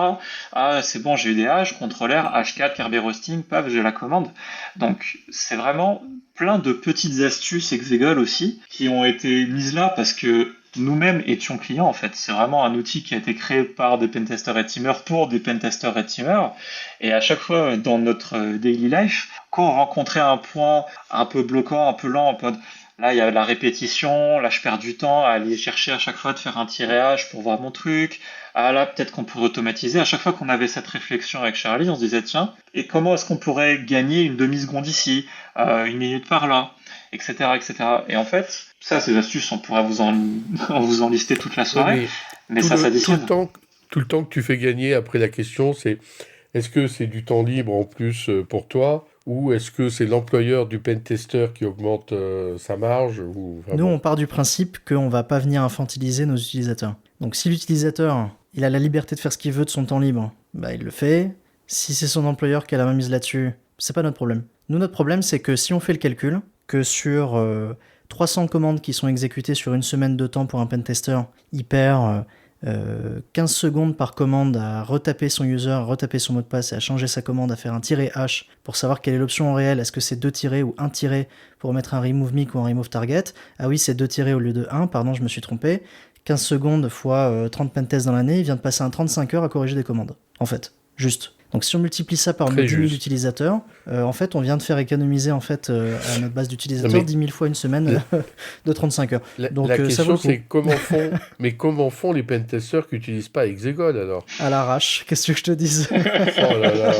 Ah, c'est bon, j'ai eu des hash, CTRL-R, H4, Kerberos-roasting, paf, j'ai la commande. Donc, c'est vraiment plein de petites astuces Exegol aussi, qui ont été mises là parce que nous-mêmes étions clients en fait. C'est vraiment un outil qui a été créé par des pentesters red teamers pour des pentesters red teamers. Et à chaque fois dans notre daily life, quand on rencontrait un point un peu bloquant, un peu lent, un peu là il y a la répétition, là je perds du temps à aller chercher à chaque fois de faire un -h pour voir mon truc. Ah là peut-être qu'on pourrait automatiser. À chaque fois qu'on avait cette réflexion avec Charlie, on se disait tiens, et comment est-ce qu'on pourrait gagner une demi-seconde ici, une minute par là, etc., etc. Et en fait, ça, ces astuces, on pourrait vous en lister toute la soirée, mais ça s'additionne. Tout le temps que tu fais gagner, après la question, c'est est-ce que c'est du temps libre en plus pour toi, ou est-ce que c'est l'employeur du pentester qui augmente sa marge ou... Nous, on part du principe qu'on ne va pas venir infantiliser nos utilisateurs. Donc si l'utilisateur, il a la liberté de faire ce qu'il veut de son temps libre, il le fait. Si c'est son employeur qui a la main mise là-dessus, c'est pas notre problème. Nous, notre problème, c'est que si on fait le calcul, que sur 300 commandes qui sont exécutées sur une semaine de temps pour un pentester, il perd 15 secondes par commande à retaper son user, à retaper son mot de passe et à changer sa commande, à faire un -h pour savoir quelle est l'option en réel, est-ce que c'est 2 tirets ou 1 tiret pour mettre un remove mic ou un remove target. Ah oui, c'est 2 tirets au lieu de 1, pardon, je me suis trompé. 15 secondes fois 30 pentests dans l'année, il vient de passer un 35 heures à corriger des commandes, en fait, juste. Donc si on multiplie ça par 10 000 utilisateurs, en fait, on vient de faire économiser à notre base d'utilisateurs 10 000 fois une semaine de 35 heures. Donc, la question, c'est comment font les pentesters qui n'utilisent pas Exegol, alors? À l'arrache, qu'est-ce que je te dise? Oh là là.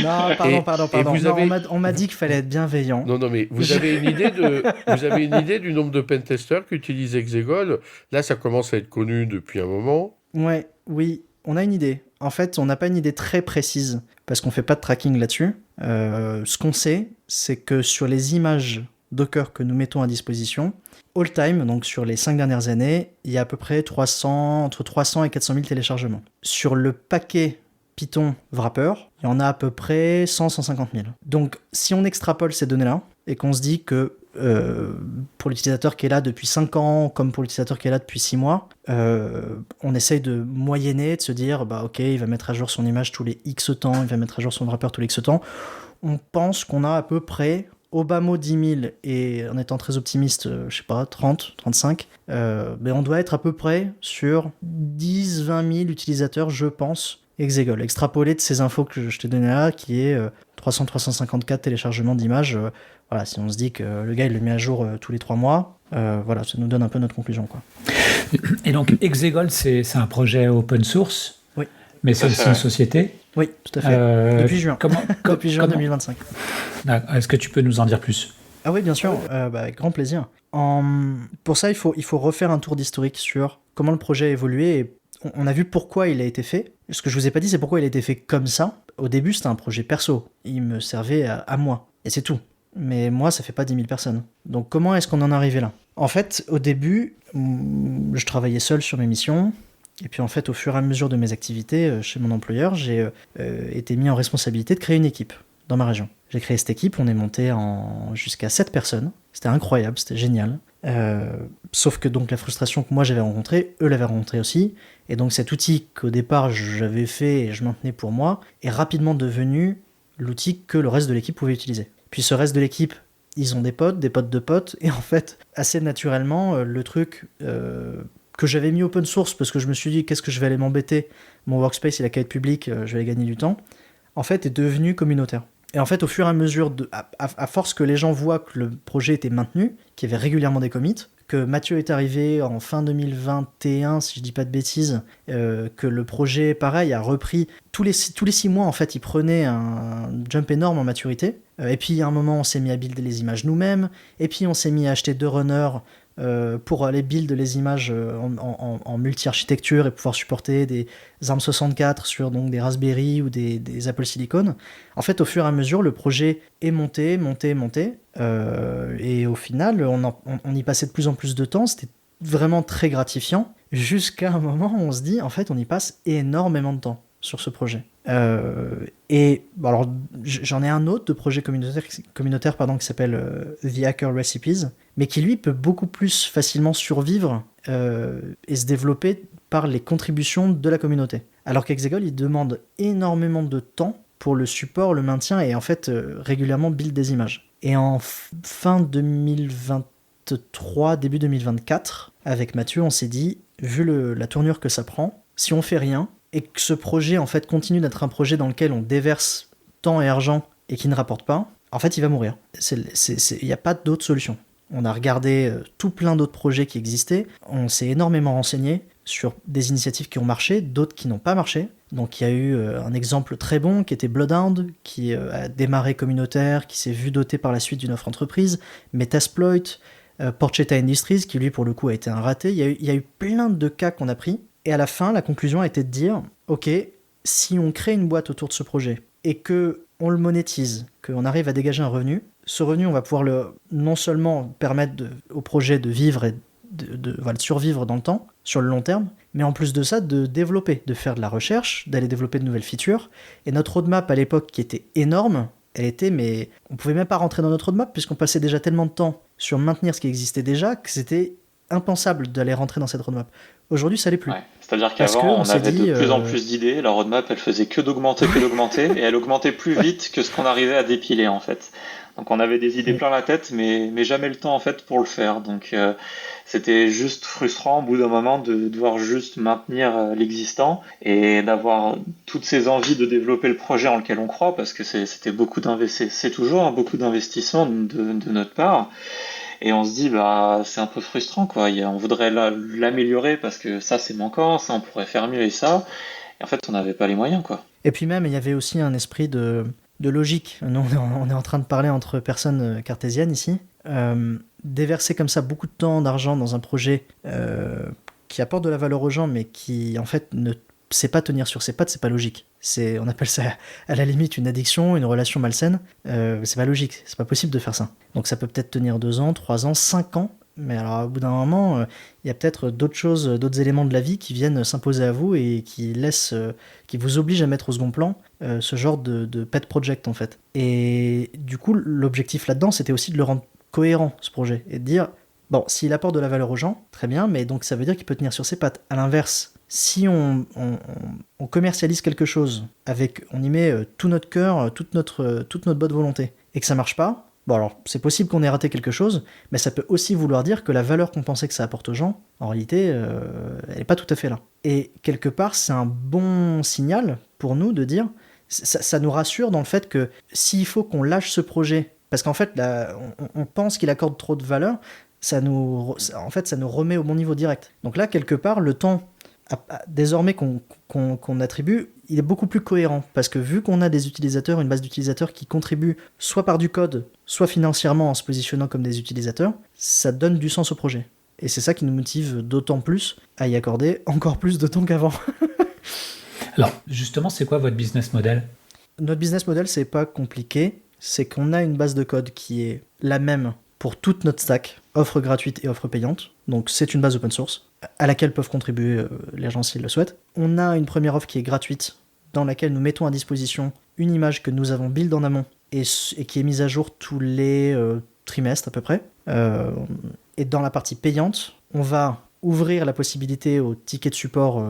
Non, pardon. Non, on m'a dit qu'il fallait être bienveillant. Non, mais vous avez une idée du nombre de pentesters qui utilisent Exegol? Là, ça commence à être connu depuis un moment. Oui, on a une idée. En fait, on n'a pas une idée très précise parce qu'on ne fait pas de tracking là-dessus. Ce qu'on sait, c'est que sur les images Docker que nous mettons à disposition, all time, donc sur les 5 dernières années, il y a à peu près entre 300 et 400 000 téléchargements. Sur le paquet Python Wrapper, il y en a à peu près 100-150 000. Donc, si on extrapole ces données-là et qu'on se dit que pour l'utilisateur qui est là depuis 5 ans, comme pour l'utilisateur qui est là depuis 6 mois, on essaye de moyenner, de se dire, ok, il va mettre à jour son image tous les X temps, il va mettre à jour son wrapper tous les X temps. On pense qu'on a à peu près, au bas mot 10 000, et en étant très optimiste, 30, 35, mais on doit être à peu près sur 10-20 000 utilisateurs, je pense, Exegol, extrapolé de ces infos que je t'ai données là, qui est 300-354 téléchargements d'images. Voilà, si on se dit que le gars il le met à jour tous les 3 mois, voilà, ça nous donne un peu notre conclusion, quoi. Et donc Exegol, c'est un projet open source, oui, mais c'est aussi une société. Oui, tout à fait. Depuis juin. Depuis juin 2025. Est-ce que tu peux nous en dire plus? Ah oui, bien sûr, avec grand plaisir. Pour ça, il faut refaire un tour d'historique sur comment le projet a évolué. Et on a vu pourquoi il a été fait. Ce que je vous ai pas dit, c'est pourquoi il a été fait comme ça. Au début, c'était un projet perso. Il me servait à moi. Et c'est tout. Mais moi, ça fait pas 10 000 personnes. Donc comment est-ce qu'on en est arrivé là ? En fait, au début, je travaillais seul sur mes missions. Et puis en fait, au fur et à mesure de mes activités chez mon employeur, j'ai été mis en responsabilité de créer une équipe dans ma région. J'ai créé cette équipe, on est monté jusqu'à 7 personnes. C'était incroyable, c'était génial. Sauf que donc la frustration que moi j'avais rencontrée, eux l'avaient rencontrée aussi. Et donc cet outil qu'au départ j'avais fait et je maintenais pour moi, est rapidement devenu l'outil que le reste de l'équipe pouvait utiliser. Puis ce reste de l'équipe, ils ont des potes de potes, et en fait, assez naturellement, le truc que j'avais mis open source, parce que je me suis dit, qu'est-ce que je vais aller m'embêter, mon workspace il a qu'à être public, je vais aller gagner du temps, en fait, est devenu communautaire. Et en fait, au fur et à mesure, à force que les gens voient que le projet était maintenu, qu'il y avait régulièrement des commits, que Mathieu est arrivé en fin 2021, si je dis pas de bêtises, que le projet, pareil, a repris tous les 6 mois, en fait, il prenait un jump énorme en maturité. Et puis, à un moment, on s'est mis à builder les images nous-mêmes. Et puis, on s'est mis à acheter 2 runners pour aller build les images en multi-architecture et pouvoir supporter des ARM64 sur donc, des Raspberry ou des Apple Silicon. En fait, au fur et à mesure, le projet est monté. Et au final, on y passait de plus en plus de temps. C'était vraiment très gratifiant. Jusqu'à un moment où on se dit, en fait, on y passe énormément de temps sur ce projet. Alors, j'en ai un autre de projet communautaire qui s'appelle The Hacker Recipes, mais qui lui peut beaucoup plus facilement survivre et se développer par les contributions de la communauté. Alors qu'Hexagol, il demande énormément de temps pour le support, le maintien et en fait régulièrement build des images. Et en fin 2023, début 2024, avec Mathieu, on s'est dit, vu la tournure que ça prend, si on fait rien, et que ce projet en fait continue d'être un projet dans lequel on déverse temps et argent et qui ne rapporte pas, en fait il va mourir. Il n'y a pas d'autre solution. On a regardé tout plein d'autres projets qui existaient, on s'est énormément renseigné sur des initiatives qui ont marché, d'autres qui n'ont pas marché. Donc il y a eu un exemple très bon qui était Bloodhound, qui a démarré communautaire, qui s'est vu doté par la suite d'une offre entreprise, Metasploit, Porchetta Industries, qui lui pour le coup a été un raté. Il y a eu plein de cas qu'on a pris. Et à la fin, la conclusion a été de dire, ok, si on crée une boîte autour de ce projet et que on le monétise, qu'on arrive à dégager un revenu, ce revenu, on va pouvoir non seulement permettre au projet de vivre et de survivre dans le temps, sur le long terme, mais en plus de ça, de développer, de faire de la recherche, d'aller développer de nouvelles features. Et notre roadmap à l'époque, qui était énorme, mais on pouvait même pas rentrer dans notre roadmap puisqu'on passait déjà tellement de temps sur maintenir ce qui existait déjà que c'était impensable d'aller rentrer dans cette roadmap. Aujourd'hui, ça l'est plus. Ouais. C'est-à-dire qu'avant, on avait de plus en plus d'idées, la roadmap, elle faisait que d'augmenter, et elle augmentait plus vite que ce qu'on arrivait à dépiler, en fait. Donc on avait des idées plein la tête, mais jamais le temps, en fait, pour le faire. Donc c'était juste frustrant, au bout d'un moment, de devoir juste maintenir l'existant et d'avoir toutes ces envies de développer le projet en lequel on croit, parce que c'était beaucoup d'investissement, c'est toujours beaucoup d'investissement de notre part. Et on se dit, c'est un peu frustrant, quoi. On voudrait l'améliorer parce que ça, c'est manquant, ça, on pourrait faire mieux et ça. Et en fait, on n'avait pas les moyens, quoi. Et puis même, il y avait aussi un esprit de logique. Nous, on est en train de parler entre personnes cartésiennes ici. Déverser comme ça beaucoup de temps, d'argent dans un projet qui apporte de la valeur aux gens, mais qui, en fait, ne sait pas tenir sur ses pattes, c'est pas logique. On appelle ça à la limite une addiction, une relation malsaine. C'est pas logique, c'est pas possible de faire ça. Donc ça peut peut-être tenir 2 ans, 3 ans, 5 ans, mais alors au bout d'un moment, il y a peut-être d'autres choses, d'autres éléments de la vie qui viennent s'imposer à vous et qui vous obligent à mettre au second plan ce genre de pet project en fait. Et du coup, l'objectif là-dedans, c'était aussi de le rendre cohérent, ce projet, et de dire, bon, s'il apporte de la valeur aux gens, très bien, mais donc ça veut dire qu'il peut tenir sur ses pattes. À l'inverse, si on commercialise quelque chose on y met tout notre cœur, toute notre bonne volonté, et que ça marche pas, bon alors c'est possible qu'on ait raté quelque chose, mais ça peut aussi vouloir dire que la valeur qu'on pensait que ça apporte aux gens, en réalité, elle n'est pas tout à fait là. Et quelque part, c'est un bon signal pour nous de dire, ça nous rassure dans le fait que s'il faut qu'on lâche ce projet, parce qu'en fait, là, on pense qu'il accorde trop de valeur, ça nous remet au bon niveau direct. Donc là, quelque part, le temps désormais qu'on attribue, il est beaucoup plus cohérent, parce que vu qu'on a des utilisateurs, une base d'utilisateurs qui contribuent soit par du code, soit financièrement en se positionnant comme des utilisateurs, ça donne du sens au projet. Et c'est ça qui nous motive d'autant plus à y accorder encore plus de temps qu'avant. Alors, justement, c'est quoi votre business model? Notre business model, c'est pas compliqué. C'est qu'on a une base de code qui est la même pour toute notre stack, offre gratuite et offre payante. Donc c'est une base open source à laquelle peuvent contribuer les gens s'ils le souhaitent. On a une première offre qui est gratuite dans laquelle nous mettons à disposition une image que nous avons build en amont et qui est mise à jour tous les trimestres à peu près. Et dans la partie payante, on va ouvrir la possibilité aux tickets de support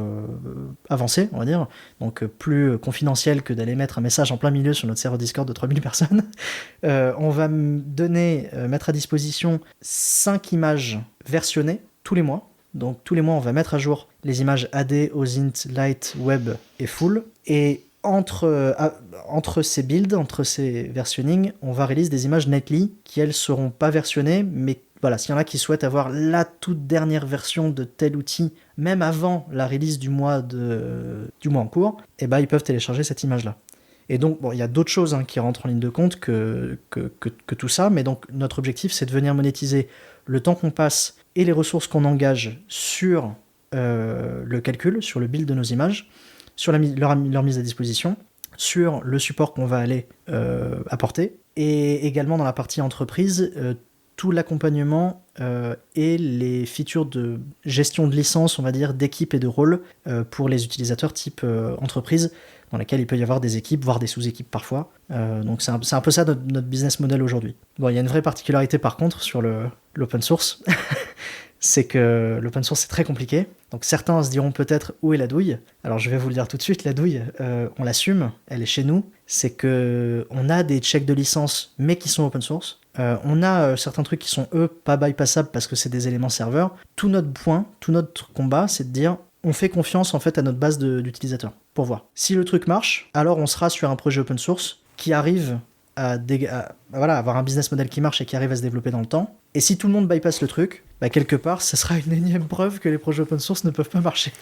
avancés, on va dire, donc plus confidentiel que d'aller mettre un message en plein milieu sur notre serveur Discord de 3000 personnes. On va mettre à disposition 5 images versionnées tous les mois. Donc tous les mois, on va mettre à jour les images AD, OSINT, Light, Web et Full. Et entre ces builds, entre ces versionnings, on va release des images nightly qui, elles, seront pas versionnées, mais voilà, s'il y en a qui souhaitent avoir la toute dernière version de tel outil, même avant la release du mois en cours, eh ben, ils peuvent télécharger cette image-là. Et donc, bon, il y a d'autres choses qui rentrent en ligne de compte que tout ça, mais donc notre objectif, c'est de venir monétiser le temps qu'on passe et les ressources qu'on engage sur le calcul, sur le build de nos images, sur leur mise à disposition, sur le support qu'on va aller apporter, et également dans la partie entreprise, tout l'accompagnement et les features de gestion de licence, on va dire, d'équipe et de rôle pour les utilisateurs type entreprise, dans laquelle il peut y avoir des équipes, voire des sous-équipes parfois. Donc c'est un peu ça notre business model aujourd'hui. Bon, il y a une vraie particularité par contre sur l'open source, c'est que l'open source est très compliqué. Donc certains se diront peut-être où est la douille. Alors je vais vous le dire tout de suite, la douille, on l'assume, elle est chez nous. C'est que on a des checks de licence mais qui sont open source. On a certains trucs qui sont eux pas bypassables parce que c'est des éléments serveurs. Tout notre combat, c'est de dire on fait confiance en fait à notre base d'utilisateurs pour voir. Si le truc marche, alors on sera sur un projet open source qui arrive à avoir un business model qui marche et qui arrive à se développer dans le temps. Et si tout le monde bypass le truc, quelque part, ça sera une énième preuve que les projets open source ne peuvent pas marcher.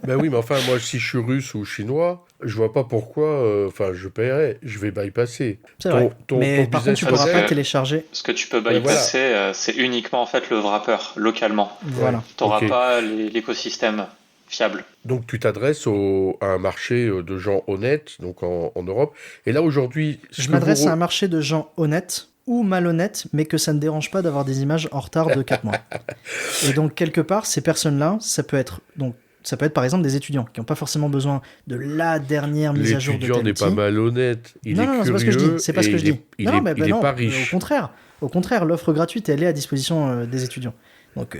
Ben oui, mais enfin, moi, si je suis russe ou chinois, je vois pas pourquoi, je paierais, je vais bypasser. C'est vrai. Mais par contre, tu pourras pas télécharger. Ce que tu peux bypasser, c'est uniquement en fait le wrapper, localement. Voilà. Tu n'auras pas l'écosystème fiable. Donc tu t'adresses à un marché de gens honnêtes, donc en Europe. Et là aujourd'hui... Je m'adresse à un marché de gens honnêtes ou malhonnêtes, mais que ça ne dérange pas d'avoir des images en retard de 4 mois. Et donc quelque part, ces personnes-là, ça peut être par exemple des étudiants qui n'ont pas forcément besoin de la dernière mise à jour de tel outil. L'étudiant n'est pas malhonnête, il est curieux. Non, c'est pas ce que je dis. C'est pas ce que je dis. Il est pas riche. Au contraire, l'offre gratuite, elle est à disposition des étudiants. Donc,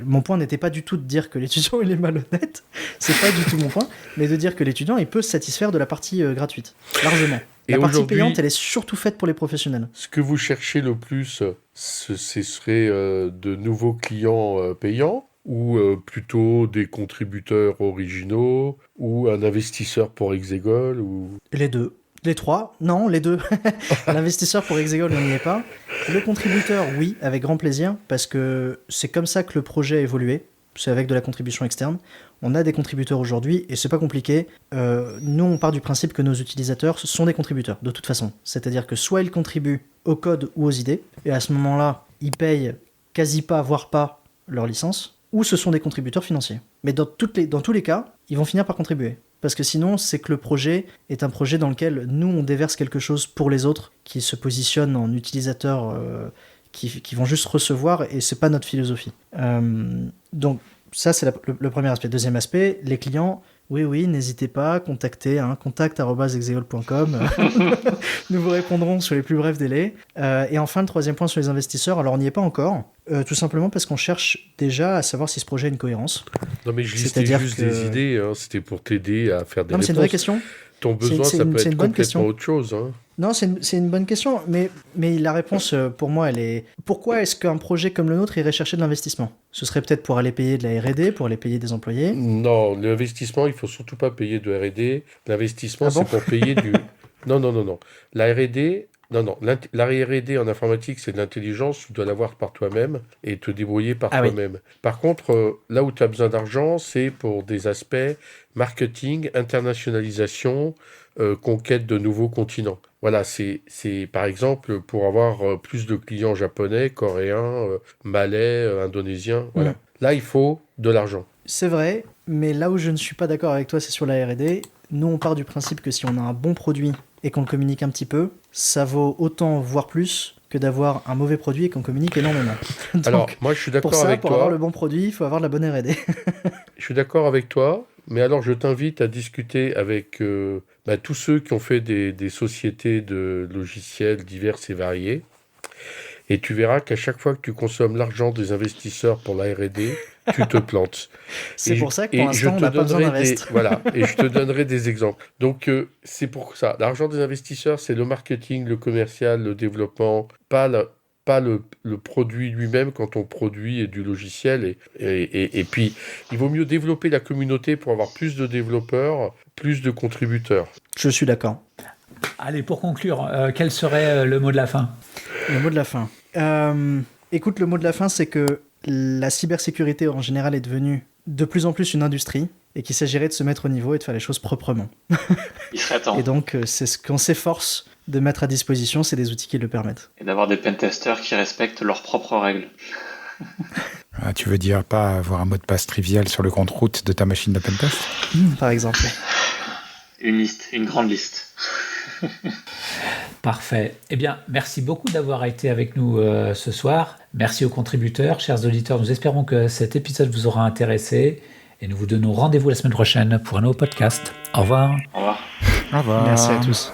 mon point n'était pas du tout de dire que l'étudiant il est malhonnête, c'est pas du tout mon point, mais de dire que l'étudiant il peut se satisfaire de la partie gratuite, largement. La partie payante, elle est surtout faite pour les professionnels. Ce que vous cherchez le plus, ce serait de nouveaux clients payants ou plutôt des contributeurs originaux ou un investisseur pour Exegol ou... Les deux. Les trois, non, les deux. L'investisseur pour Exegol, on n'y est pas. Le contributeur, oui, avec grand plaisir, parce que c'est comme ça que le projet a évolué. C'est avec de la contribution externe. On a des contributeurs aujourd'hui, et c'est pas compliqué. Nous, on part du principe que nos utilisateurs sont des contributeurs, de toute façon. C'est-à-dire que soit ils contribuent au code ou aux idées, et à ce moment-là, ils payent quasi pas, voire pas, leur licence, ou ce sont des contributeurs financiers. Mais dans tous les cas, ils vont finir par contribuer. Parce que sinon, c'est que le projet est un projet dans lequel nous, on déverse quelque chose pour les autres, qui se positionnent en utilisateurs qui vont juste recevoir, et c'est pas notre philosophie. Donc ça, c'est le premier aspect. Deuxième aspect, les clients, oui, n'hésitez pas à contacter, contact@exegol.com. Nous vous répondrons sur les plus brefs délais. Et enfin, le troisième point sur les investisseurs, alors on n'y est pas encore, tout simplement parce qu'on cherche déjà à savoir si ce projet a une cohérence. Non mais je listais juste des idées, c'était pour t'aider à faire des réponses. Non mais c'est une vraie question. Ton besoin, ça peut être complètement autre chose. Non, c'est une bonne question, mais la réponse, pour moi, elle est... Pourquoi est-ce qu'un projet comme le nôtre irait chercher de l'investissement ? Ce serait peut-être pour aller payer de la R&D, pour aller payer des employés ? Non, l'investissement, il faut surtout pas payer de R&D. L'investissement, c'est pour payer du... Non. La R&D... Non, la R&D en informatique, c'est de l'intelligence, tu dois l'avoir par toi-même et te débrouiller par toi-même. Oui. Par contre, là où tu as besoin d'argent, c'est pour des aspects marketing, internationalisation, conquête de nouveaux continents. Voilà, c'est par exemple pour avoir plus de clients japonais, coréens, malais, indonésiens. Voilà. Là, il faut de l'argent. C'est vrai, mais là où je ne suis pas d'accord avec toi, c'est sur la R&D. Nous, on part du principe que si on a un bon produit et qu'on le communique un petit peu, ça vaut autant, voire plus, que d'avoir un mauvais produit et qu'on communique énormément. Donc, alors, moi, je suis d'accord avec toi. Pour avoir le bon produit, il faut avoir la bonne R&D. Je suis d'accord avec toi, mais alors je t'invite à discuter avec tous ceux qui ont fait des sociétés de logiciels diverses et variées. Et tu verras qu'à chaque fois que tu consommes l'argent des investisseurs pour la R&D, tu te plantes. C'est pour ça que pour l'instant, on n'a pas besoin d'investir. Voilà, et je te donnerai des exemples. Donc, c'est pour ça. L'argent des investisseurs, c'est le marketing, le commercial, le développement, pas le produit lui-même quand on produit du logiciel. Et puis, il vaut mieux développer la communauté pour avoir plus de développeurs, plus de contributeurs. Je suis d'accord. Allez, pour conclure, quel serait le mot de la fin ? Le mot de la fin. Écoute, le mot de la fin, c'est que la cybersécurité en général est devenue de plus en plus une industrie et qu'il s'agirait de se mettre au niveau et de faire les choses proprement. Il serait temps. Et donc, c'est ce qu'on s'efforce de mettre à disposition, c'est des outils qui le permettent. Et d'avoir des pentesters qui respectent leurs propres règles. Tu veux dire pas avoir un mot de passe trivial sur le compte route de ta machine de pentest ? Par exemple. Une liste, une grande liste. Parfait. Eh bien, merci beaucoup d'avoir été avec nous ce soir. Merci aux contributeurs, chers auditeurs. Nous espérons que cet épisode vous aura intéressé et nous vous donnons rendez-vous la semaine prochaine pour un nouveau podcast. Au revoir. Au revoir. Au revoir. Merci à tous.